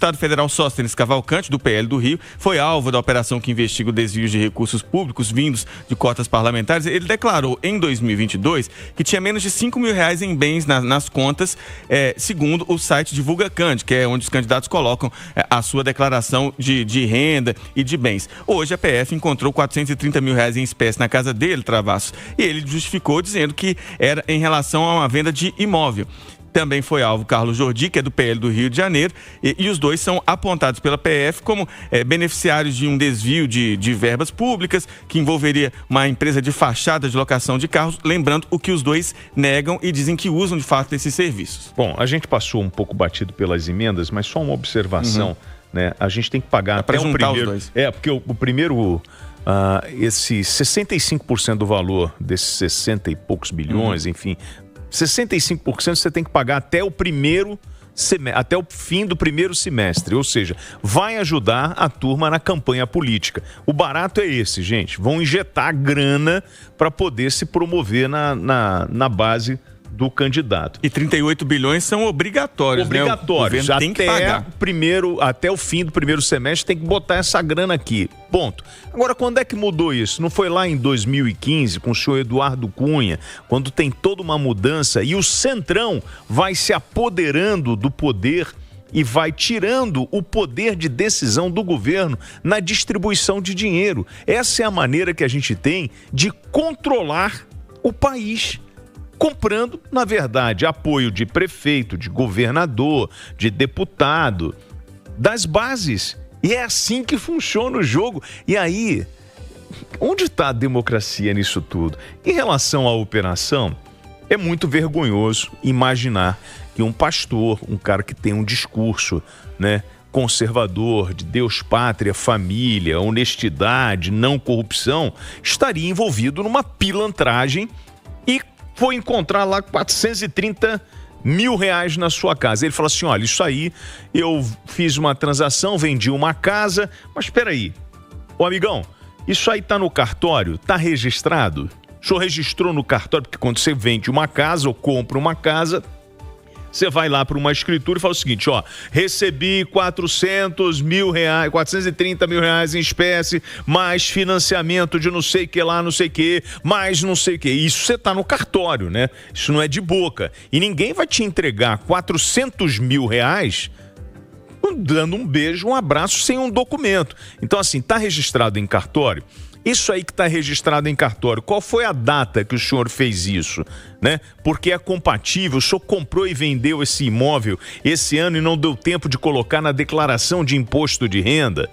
deputado federal Sóstenes Cavalcante, do PL do Rio, foi alvo da operação que investiga o desvio de recursos públicos vindos de cotas parlamentares. Ele declarou em 2022 que tinha menos de R$5 mil em bens nas contas, segundo o site DivulgaCand, que é onde os candidatos colocam a sua declaração de renda e de bens. Hoje a PF encontrou R$430 mil em espécie na casa dele, Travassos, e ele justificou dizendo que era em relação a uma venda de imóvel. Também foi alvo Carlos Jordi, que é do PL do Rio de Janeiro, e os dois são apontados pela PF como beneficiários de um desvio de verbas públicas que envolveria uma empresa de fachada de locação de carros, lembrando o que os dois negam e dizem que usam de fato esses serviços. Bom, a gente passou um pouco batido pelas emendas, mas só uma observação, né? A gente tem que pagar até o primeiro... Os dois. Porque o primeiro... esse 65% do valor desses 60 e poucos bilhões, enfim... 65% você tem que pagar até o fim do primeiro semestre, ou seja, vai ajudar a turma na campanha política. O barato é esse, gente, vão injetar grana para poder se promover na base do candidato. E 38 bilhões são obrigatórios, Obrigatórios, né? Tem que pagar. Até o fim do primeiro semestre tem que botar essa grana aqui, ponto. Agora, quando é que mudou isso? Não foi lá em 2015, com o senhor Eduardo Cunha, quando tem toda uma mudança e o Centrão vai se apoderando do poder e vai tirando o poder de decisão do governo na distribuição de dinheiro. Essa é a maneira que a gente tem de controlar o país, comprando, na verdade, apoio de prefeito, de governador, de deputado, das bases. E é assim que funciona o jogo. E aí, onde está a democracia nisso tudo? Em relação à operação, é muito vergonhoso imaginar que um pastor, um cara que tem um discurso, né, conservador, de Deus, pátria, família, honestidade, não corrupção, estaria envolvido numa pilantragem e foi encontrar lá R$430 mil na sua casa. Ele fala assim, olha, isso aí, eu fiz uma transação, vendi uma casa, mas espera aí, ô amigão, isso aí tá no cartório, tá registrado? O senhor registrou no cartório? Porque quando você vende uma casa ou compra uma casa, você vai lá para uma escritura e fala o seguinte, ó, recebi R$430 mil em espécie, mais financiamento de não sei o que lá, não sei o que, mais não sei o que. Isso você tá no cartório, né? Isso não é de boca. E ninguém vai te entregar R$400 mil dando um beijo, um abraço sem um documento. Então, assim, tá registrado em cartório? Isso aí que está registrado em cartório, qual foi a data que o senhor fez isso, né? Porque é compatível, o senhor comprou e vendeu esse imóvel esse ano e não deu tempo de colocar na declaração de imposto de renda.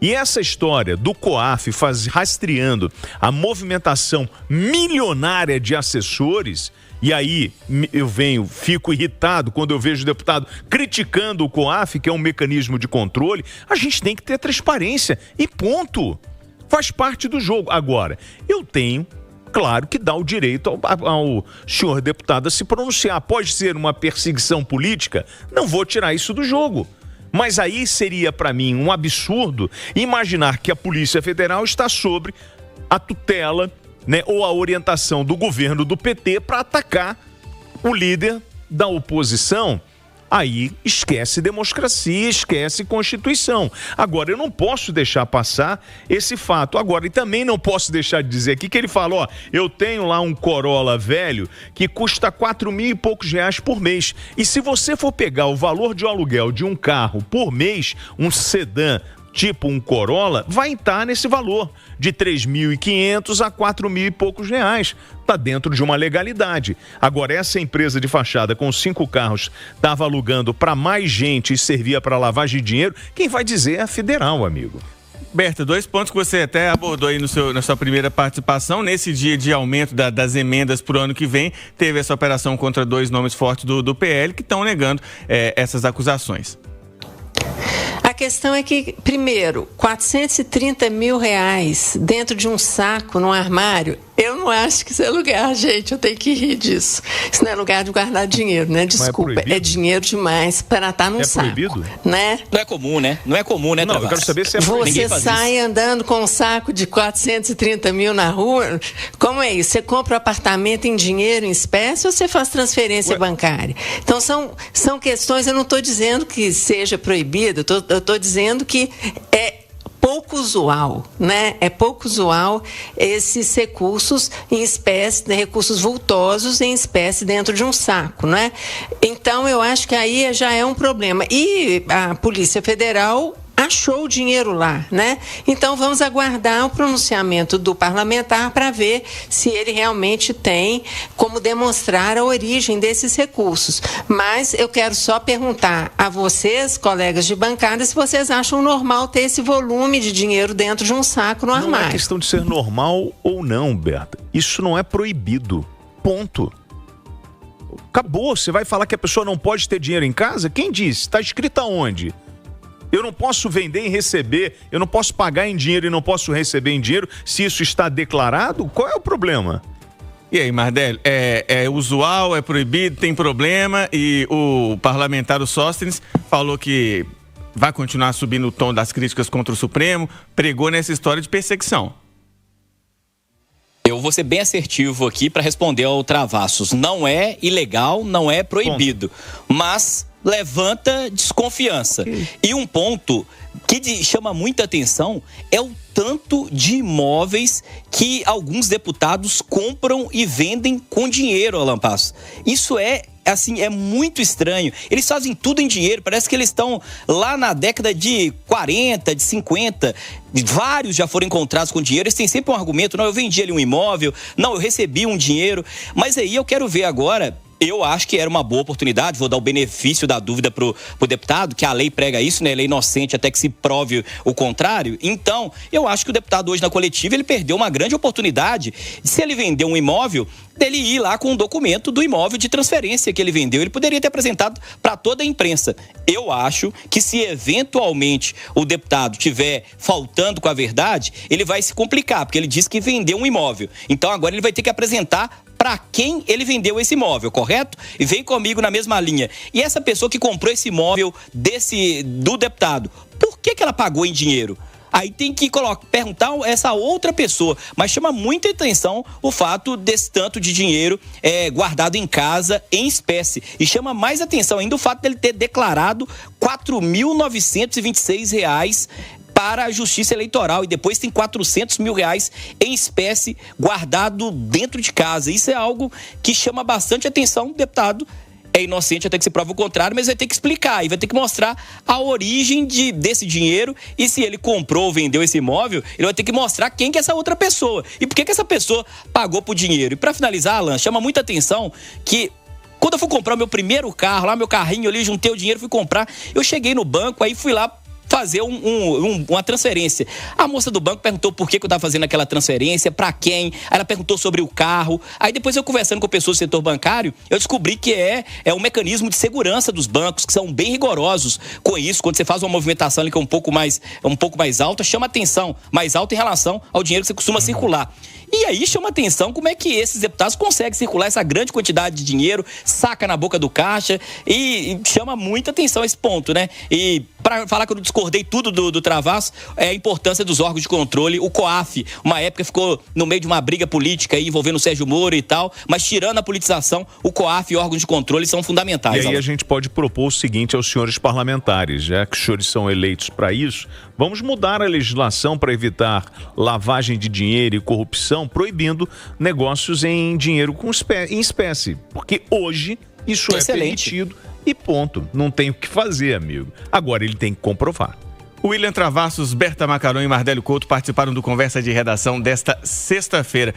E essa história do COAF rastreando a movimentação milionária de assessores, e aí fico irritado quando eu vejo o deputado criticando o COAF, que é um mecanismo de controle, a gente tem que ter transparência e ponto. Faz parte do jogo. Agora, eu tenho, claro, que dar o direito ao senhor deputado a se pronunciar. Pode ser uma perseguição política? Não vou tirar isso do jogo. Mas aí seria, para mim, um absurdo imaginar que a Polícia Federal está sobre a tutela, né, ou a orientação do governo do PT para atacar o líder da oposição. Aí esquece democracia, esquece Constituição. Agora, eu não posso deixar passar esse fato. Agora, e também não posso deixar de dizer aqui que ele fala, ó, eu tenho lá um Corolla velho que custa R$4 mil e poucos por mês. E se você for pegar o valor de um aluguel de um carro por mês, um sedã, tipo um Corolla, vai estar nesse valor de 3.500 a 4 mil e poucos reais. Está dentro de uma legalidade. Agora, essa empresa de fachada com 5 carros estava alugando para mais gente e servia para lavagem de dinheiro, quem vai dizer é a federal, amigo. Berta, 2 pontos que você até abordou aí na sua primeira participação. Nesse dia de aumento das emendas para o ano que vem, teve essa operação contra 2 nomes fortes do PL que estão negando essas acusações. A questão é que, primeiro, R$430 mil dentro de um saco, num armário, Eu não acho que isso é lugar, gente. Eu tenho que rir disso. Isso não é lugar de guardar dinheiro, né? Desculpa. É dinheiro demais para estar num saco. É proibido? Né? Não é comum, né? Não é comum, né, Travassos? Eu quero saber se é proibido. Você sai andando com um saco de 430 mil na rua. Como é isso? Você compra um apartamento em dinheiro, em espécie, ou você faz transferência bancária? Então, são questões, eu não estou dizendo que seja proibido, eu estou dizendo que é pouco usual, né? É pouco usual esses recursos em espécie, recursos vultosos em espécie dentro de um saco, né? Então, eu acho que aí já é um problema. E a Polícia Federal achou o dinheiro lá, né? Então vamos aguardar o pronunciamento do parlamentar para ver se ele realmente tem como demonstrar a origem desses recursos. Mas eu quero só perguntar a vocês, colegas de bancada, se vocês acham normal ter esse volume de dinheiro dentro de um saco no armário. Não é questão de ser normal ou não, Berta. Isso não é proibido. Ponto. Acabou. Você vai falar que a pessoa não pode ter dinheiro em casa? Quem disse? Está escrito aonde? Eu não posso vender e receber, eu não posso pagar em dinheiro e não posso receber em dinheiro se isso está declarado? Qual é o problema? E aí, Mardelli, é usual, é proibido, tem problema, e o parlamentar, o Sóstenes, falou que vai continuar subindo o tom das críticas contra o Supremo, pregou nessa história de perseguição. Eu vou ser bem assertivo aqui para responder ao Travassos. Não é ilegal, não é proibido, mas levanta desconfiança. E um ponto que chama muita atenção é o tanto de imóveis que alguns deputados compram e vendem com dinheiro, Alan Passos. Isso é muito estranho. Eles fazem tudo em dinheiro, parece que eles estão lá na década de 40, de 50. Vários já foram encontrados com dinheiro. Eles têm sempre um argumento: não, eu vendi ali um imóvel, não, eu recebi um dinheiro. Mas aí eu quero ver agora. Eu acho que era uma boa oportunidade, vou dar o benefício da dúvida pro deputado, que a lei prega isso, né? Ele é inocente até que se prove o contrário. Então, eu acho que o deputado hoje na coletiva, ele perdeu uma grande oportunidade. Se ele vendeu um imóvel, dele ir lá com um documento do imóvel de transferência que ele vendeu. Ele poderia ter apresentado para toda a imprensa. Eu acho que se eventualmente o deputado estiver faltando com a verdade, ele vai se complicar, porque ele disse que vendeu um imóvel. Então, agora ele vai ter que apresentar para quem ele vendeu esse imóvel, correto? E vem comigo na mesma linha. E essa pessoa que comprou esse imóvel do deputado, por que ela pagou em dinheiro? Aí tem que perguntar a essa outra pessoa. Mas chama muita atenção o fato desse tanto de dinheiro guardado em casa, em espécie. E chama mais atenção ainda o fato dele ter declarado R$ 4.926 para a Justiça Eleitoral, e depois tem R$400 mil em espécie guardado dentro de casa. Isso é algo que chama bastante atenção. O deputado é inocente até que se prove o contrário, mas vai ter que explicar e vai ter que mostrar a origem desse dinheiro, e se ele comprou ou vendeu esse imóvel, ele vai ter que mostrar quem que é essa outra pessoa e por que essa pessoa pagou por dinheiro. E para finalizar, Alan, chama muita atenção que quando eu fui comprar o meu primeiro carro, lá meu carrinho ali, juntei o dinheiro, fui comprar, eu cheguei no banco, aí fui lá fazer uma transferência. A moça do banco perguntou por que eu estava fazendo aquela transferência, para quem. Aí ela perguntou sobre o carro. Aí depois eu conversando com pessoas do setor bancário, eu descobri que é um mecanismo de segurança dos bancos, que são bem rigorosos com isso. Quando você faz uma movimentação ali que é um pouco mais alta, chama atenção, mais alta em relação ao dinheiro que você costuma circular. E aí chama atenção como é que esses deputados conseguem circular essa grande quantidade de dinheiro, saca na boca do caixa, e chama muita atenção esse ponto, né? E para falar que eu não discordei tudo do Travassos, é a importância dos órgãos de controle. O COAF, uma época, ficou no meio de uma briga política aí, envolvendo o Sérgio Moro e tal, mas tirando a politização, o COAF e órgãos de controle são fundamentais. E aí a gente pode propor o seguinte aos senhores parlamentares, já que os senhores são eleitos para isso, vamos mudar a legislação para evitar lavagem de dinheiro e corrupção, proibindo negócios em dinheiro em espécie, porque hoje isso é permitido e ponto. Não tem o que fazer, amigo. Agora ele tem que comprovar. William Travassos, Berta Macaron e Mardelio Couto participaram do Conversa de Redação desta sexta-feira.